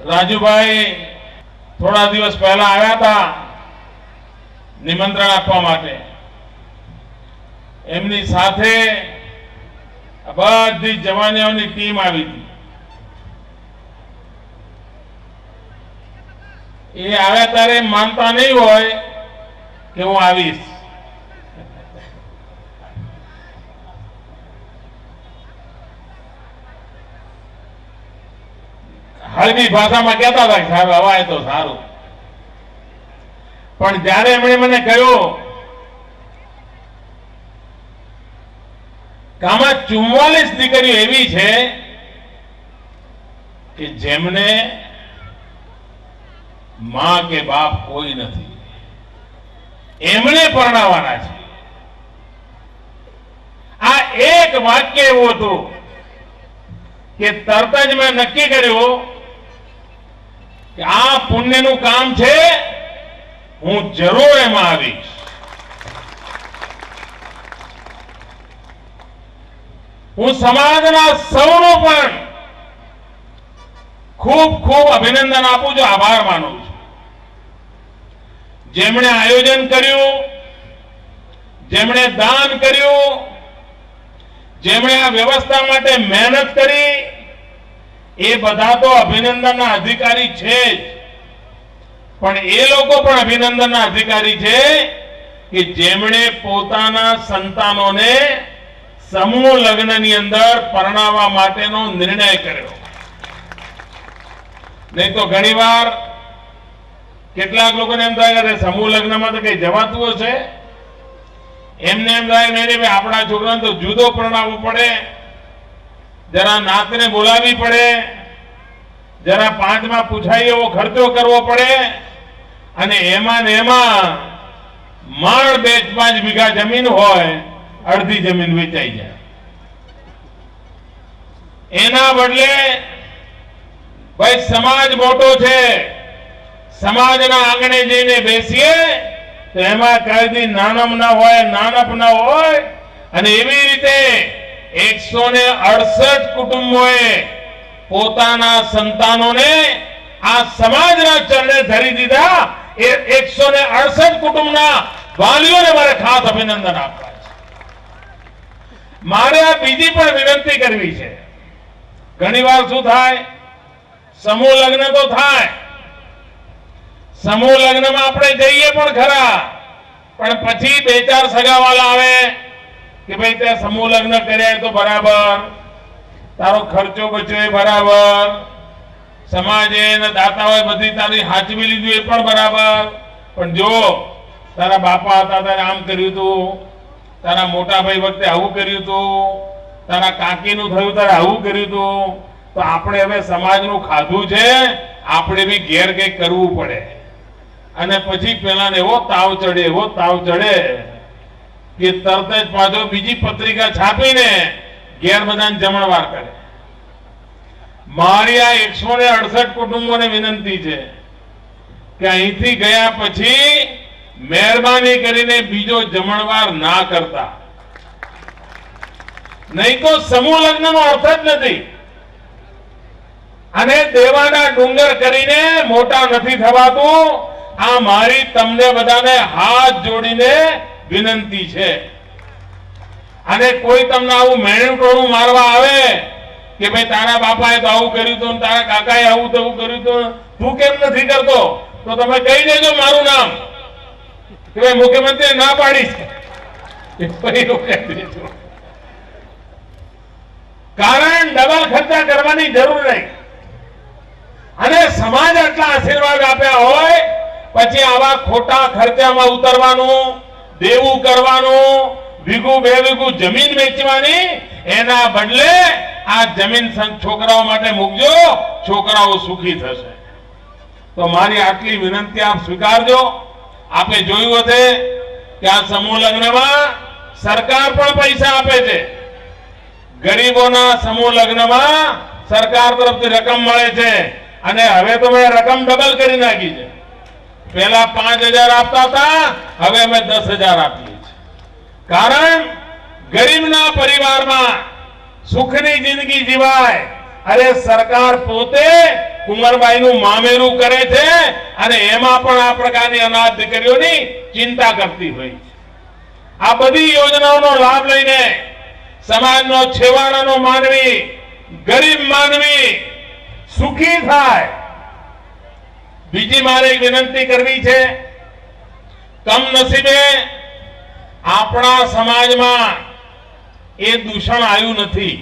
રાજુભાઈ થોડા દિવસ પહેલા આવ્યા હતા નિમંત્રણ આપવા માટે। એમની સાથે બધી જવાનોની ટીમ આવી હતી। એ આવ્યા ત્યારે માનતા નહીં હોય કે હું આવીશ। હળવી ભાષામાં કહેતા હતા સાહેબ હવાય તો સારું, પણ જ્યારે એમણે મને કહ્યું કે આમાં 44 દીકરીઓ એવી છે કે જેમને માં કે બાપ કોઈ નથી, એમણે પરણાવવાના છે। આ એક વાક્ય એવું હતું કે તરત જ મેં નક્કી કર્યું કે આ પુણ્યનું કામ છે, હું જરૂર એમાં આવીશ। હું સમાજના સૌનો પણ ખૂબ ખૂબ અભિનંદન આપું છું, આભાર માનું છું। જેમણે આયોજન કર્યું, જેમણે દાન કર્યું, જેમણે આ વ્યવસ્થા માટે મહેનત કરી, એ બધા તો અભિનંદનના અધિકારી છે જ, પણ એ લોકો પણ અભિનંદનના અધિકારી છે કે જેમણે પોતાના સંતાનોને સમૂહ લગ્નની અંદર પરણાવવા માટેનો નિર્ણય કર્યો। નહીં તો ઘણીવાર કેટલાક લોકોને એમ થાય કે સમૂહ લગ્નમાં તો કઈ જવાતું હશે, એમને એમ થાય નહીં ભાઈ આપણા છોકરાને તો જુદો પરણાવવો પડે, જરા નાતને બોલાવી પડે, જરા 5માં પૂછાય એવો ખર્ચો કરવો પડે, અને એમાં ને એમાં માળ 2-5 વીઘા જમીન હોય, અડધી જમીન વેચાઈ જાય। એના બદલે ભાઈ સમાજ મોટો છે, સમાજના આંગણે જઈને બેસીએ તો એમાં કદી નાનપ ના હોય, નાનપ ના હોય। અને એવી રીતે 168 કુટુંબોએ પોતાના સંતાનોને આ સમાજના ચરણે ધરી દીધા। એ 168 કુટુંબના વાલીઓને મારે ખાસ અભિનંદન આપવા છે। મારે આ બીજી પણ વિનંતી કરવી છે। ઘણીવાર શું થાય, સમૂહ લગ્ન તો થાય, સમૂહ લગ્નમાં આપણે જઈએ પણ ખરા, પણ પછી 2-4 સગાવાલા આવે કે ભાઈ તે સમૂહ લગ્ન કર્યા તો બરાબર, તારો ખર્ચો બચ્યો એ બરાબર, સમાજે અને દાતાઓએ બધી તારી હાચવી લીધું એ પણ બરાબર, પણ જો તારા બાપા હતા ત્યારે આમ કર્યું હતું, તારા મોટા ભાઈ વખતે આવું કર્યું હતું, તારા કાકીનું થયું ત્યારે આવું કર્યું હતું, તો આપણે હવે સમાજનું ખાધું છે, આપણે બી ઘેર કંઈક કરવું પડે। અને પછી પેલાને એવો તાવ ચડે, એવો તાવ ચડે કે તરત જ પાછો બીજી પત્રિકા છાપીને ઘેર બધાને જમણવાર કરે। મારી આ 168 કુટુંબોને વિનંતી છે કે અહીંથી ગયા પછી મહેરબાની કરીને બીજો જમણવાર ના કરતા, નહીં તો સમૂહ લગ્નનો અર્થ જ નથી। અને દેવાના ડુંગર કરીને મોટા નથી થવાતું। આ મારી તમને બધાને હાથ જોડીને વિનંતી છે। અને કોઈ તમને આવું મેણું ટોણું મારવા આવે કે ભાઈ તારા બાપાએ તો આવું કર્યું હતું, તારા કાકાએ આવું તેવું કર્યું હતું, તું કેમ નથી કરતો, તો તમે કહી દેજો મારું નામ કે ભાઈ મુખ્યમંત્રી ના પાડીશ, કારણ ડબલ ખર્ચા કરવાની જરૂર નહીં। અને સમાજ આટલા આશીર્વાદ આપ્યા હોય પછી આવા ખોટા ખર્ચામાં ઉતરવાનું, દેવું કરવાનું, વીઘું 2 વીઘું જમીન વેચવાની, એના બદલે આ જમીન છોકરાઓ માટે મૂકજો, છોકરાઓ સુખી થશે। તો મારી આટલી વિનંતી આપ સ્વીકારજો। આપે જોયું હશે કે આ સમૂહ લગ્નમાં સરકાર પણ પૈસા આપે છે। ગરીબોના સમૂહ લગ્નમાં સરકાર તરફથી રકમ મળે છે, અને હવે તો મેં રકમ ડબલ કરી નાખી છે। પહેલા 5000 આપતા હતા, હવે અમે 10,000 આપીએ છીએ। કારણ ગરીબના પરિવારમાં સુખની જિંદગી જીવાય, અરે સરકાર પોતે કુંવરબાઈનું મામેરું કરે છે અને એમાં પણ આ પ્રકારની અનાથ દીકરીઓની ચિંતા કરતી હોય છે. આ બધી યોજનાઓનો લાભ લઈને સમાજનો છેવાડાનો માનવી, ગરીબ માનવી સુખી થાય. બીજી મારે એક વિનંતી કરવી છે. કમનસીબે આપણા સમાજમાં એ દૂષણ આવ્યું નથી,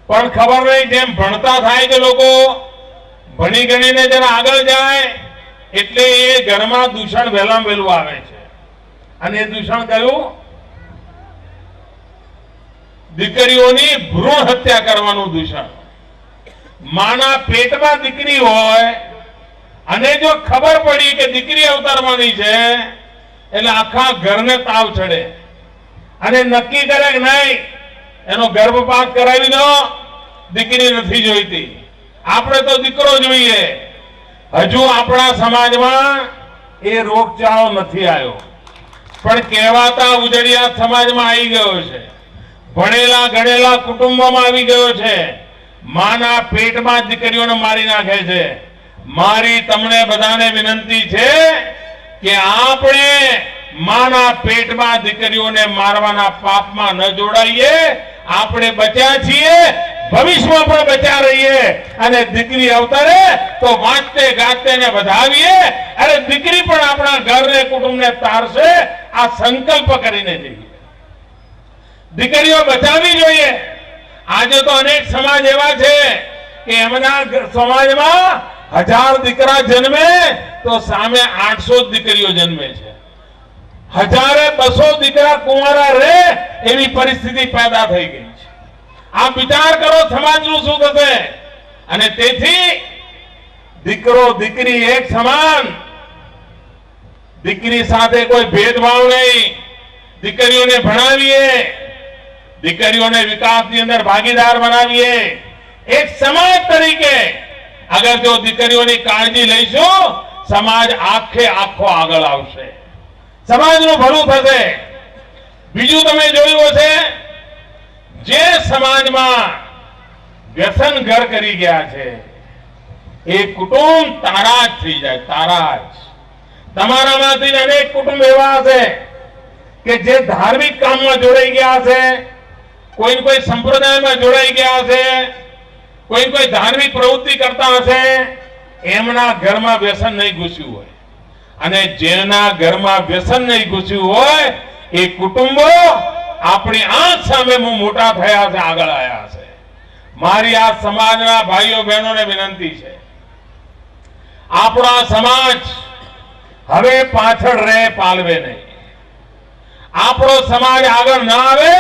પણ ખબર નહીં જેમ ભણતા થાય છે લોકો, ભણી ગણીને જરા આગળ જાય એટલે એ ઘરમાં દૂષણ વહેલા વહેલું આવે છે. અને એ દૂષણ કયું? દીકરીઓની ભ્રૂણ હત્યા કરવાનું દૂષણ. માના પેટમાં દીકરી હોય અને જો ખબર પડી કે દીકરી અવતારવાની છે એટલે આખા ઘરને તાવ ચડે અને નક્કી કરે કે નહીં એનો ગર્ભપાત કરાવી દો, દીકરી નથી જોઈતી, આપણે તો દીકરો જોઈએ. હજુ આપણા સમાજમાં એ રોગચાળો નથી આવ્યો, પણ કહેવાતા ઉજળિયા સમાજમાં આવી ગયો છે. ભણેલા ગણેલા કુટુંબોમાં આવી ગયો છે. માના પેટમાં દીકરીઓને મારી નાખે છે. મારી તમને બધાને વિનંતી છે કે આપણે માના પેટમાં દીકરીઓને મારવાના પાપમાં ન જોડાઈએ. આપણે બચ્યા છીએ, ભવિષ્યમાં પણ બચ્યા રહીએ અને દીકરી અવતરે તો વાંચતે ગાતે ને વધાવીએ. અરે દીકરી પણ આપણા ઘરને કુટુંબને તારશે. આ સંકલ્પ કરીને જઈએ. દીકરીઓ બચાવવી જોઈએ. આજે તો અનેક સમાજ એવા છે કે એમના સમાજમાં 1000 દીકરા જન્મે તો સામે 800 દીકરીઓ જન્મે છે. 1200 દીકરા કુંવારા રહે એવી પરિસ્થિતિ પેદા થઈ ગઈ છે. આ વિચાર કરો સમાજનું શું થશે. અને તેથી દીકરો દીકરી એક સમાન, દીકરી સાથે કોઈ ભેદભાવ નહીં. દીકરીઓને ભણાવીએ, દીકરીઓને વિકાસની અંદર ભાગીદાર બનાવીએ. એક સમાજ તરીકે અગર જો દીકરીઓની કાળજી લઈશું, સમાજ આખો આગળ આવશે, સમાજનું ભલું થશે. બીજું તમે જોયું હશે, જે સમાજમાં વ્યસન ઘર કરી ગયા છે એ કુટુંબ તારાજ થઈ જાય. તારાજ. તમારામાંથી અનેક કુટુંબ એવા હશે કે જે ધાર્મિક કામમાં જોડાઈ ગયા હશે, કોઈ કોઈ સંપ્રદાયમાં જોડાઈ ગયા હશે, કોઈ ધાર્મિક પ્રવૃત્તિ કરતા હશે. એમના ઘરમાં વ્યસન નહીં ઘૂસ્યું હોય અને જેના ઘરમાં વ્યસન નહીં ઘૂસ્યું હોય એ કુટુંબો આપણી આંખ સામે મોટા થયા છે, આગળ આવ્યા છે. મારી આ સમાજના ભાઈઓ બહેનોને વિનંતી છે, આપણો સમાજ હવે પાછળ રહે પાલવે નહીં. આપણો સમાજ આગળ ના આવે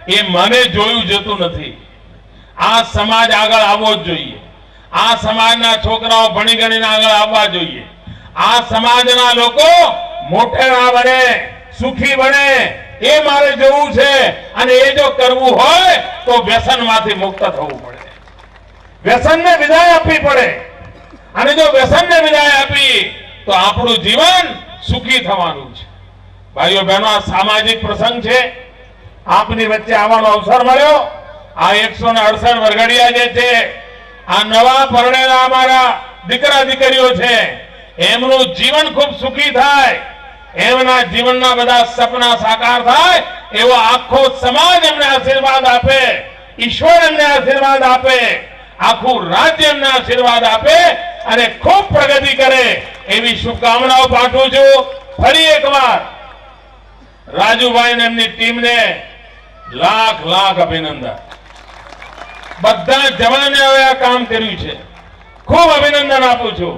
એ મને જોયું જતું નથી. આ સમાજ આગળ આવવો જ જોઈએ. આ સમાજના છોકરાઓ ભણી ગણીને આગળ આવવા જોઈએ. આ સમાજના લોકો મોટેરા બને, સુખી બને એ મારે જોવું છે. અને એ જો કરવું હોય તો વ્યસનમાંથી મુક્ત થવું પડે, વ્યસનને વિદાય આપવી પડે. અને જો વ્યસનને વિદાય આપી તો આપણું જીવન સુખી થવાનું છે. ભાઈઓ બહેનો, આ સામાજિક પ્રસંગ છે. આપની વચ્ચે આવવાનો અવસર મળ્યો. આ 168 વરઘડિયા જે છે, આ નવા પરણેલા અમારા દીકરા દીકરીઓ છે, એમનું જીવન ખૂબ સુખી થાય, એમના જીવનના બધા સપના સાકાર થાય એવો આખો સમાજ એમને આશીર્વાદ આપે, ઈશ્વર એમને આશીર્વાદ આપે, આખું રાજ્ય એમને આશીર્વાદ આપે અને ખૂબ પ્રગતિ કરે એવી શુભકામનાઓ પાઠવું છું. ફરી એકવાર રાજુભાઈ અને એમની ટીમને લાખ અભિનંદન. બધા જવાને હવે આ કામ કર્યું છે, ખૂબ અભિનંદન આપું છું.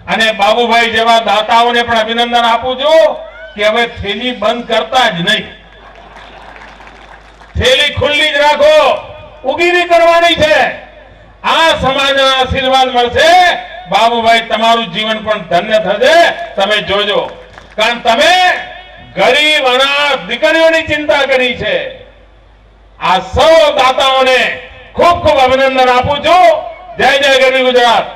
અને બાબુભાઈ જેવા દાતાઓને પણ અભિનંદન આપું છું કે હવે થેલી બંધ કરતા જ નહીં, થેલી ખુલ્લી જ રાખો, ઉગીરી કરવાની છે. આ સમાજના આશીર્વાદ મળશે. બાબુભાઈ, તમારું જીવન પણ ધન્ય થશે. તમે જોજો, કારણ તમે ગરીબ અનાથ દીકરીઓની ચિંતા કરી છે. આ સૌ દાતાઓને ખૂબ અભિનંદન આપું છું. જય જય ગરવી ગુજરાત.